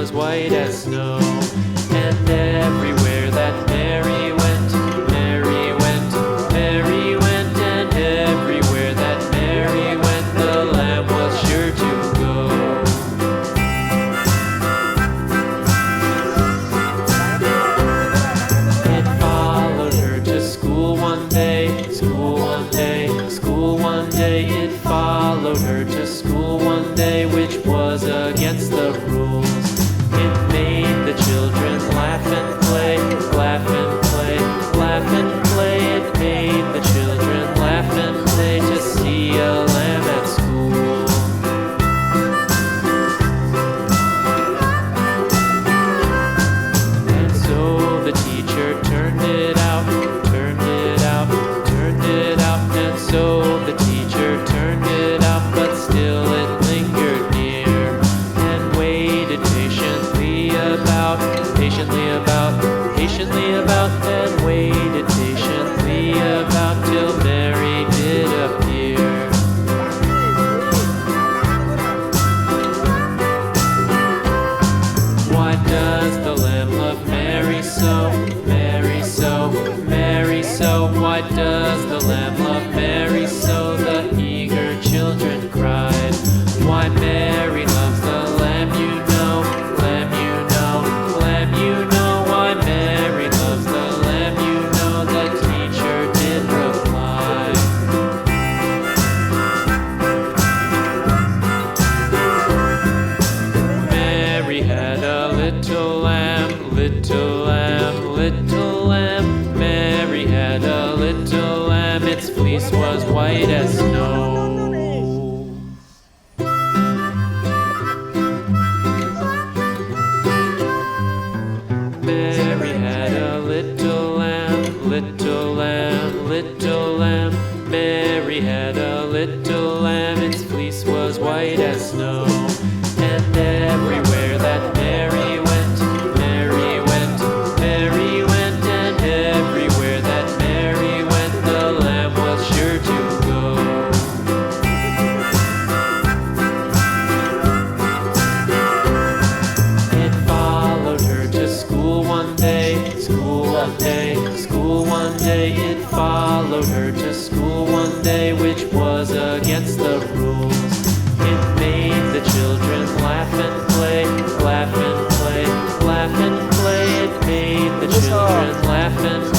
was white as snow. And everywhere that Mary went, Mary went, Mary went, and everywhere that Mary went, the lamb was sure to go. It followed her to school one day, school one day, school one day. It followed her to school one day, which was against the rules. It made the children laugh and play, laugh and play, laugh and play. It made the children laugh and play to see a lamb at school. And so the teacher turned it out, turned it out, turned it out. And so the teacher turned it out, but still it lingered near and waited patiently about, and waited patiently about till Mary did appear. Why does the lamb love Mary so, Mary so, Mary so? Why does the lamb love Mary so? The eager children cried. Why Mary loves the lamb, you know, lamb, you know, lamb, you know. Why Mary loves the lamb, you know, the teacher did reply. Mary had a little lamb, little lamb, little lamb. Mary had a little lamb, its fleece was white as snow. Mary had a little lamb, little lamb, little lamb. Mary had a little lamb, its fleece was white as snow. And everywhere that Mary went, Mary went, Mary went, and everywhere that Mary went, the lamb was sure to go. It followed her to school one day, school one day, school one day. It followed her to school one day, which was against the rules. It made the children laugh and play, laugh and play, laugh and play. It made the children laugh and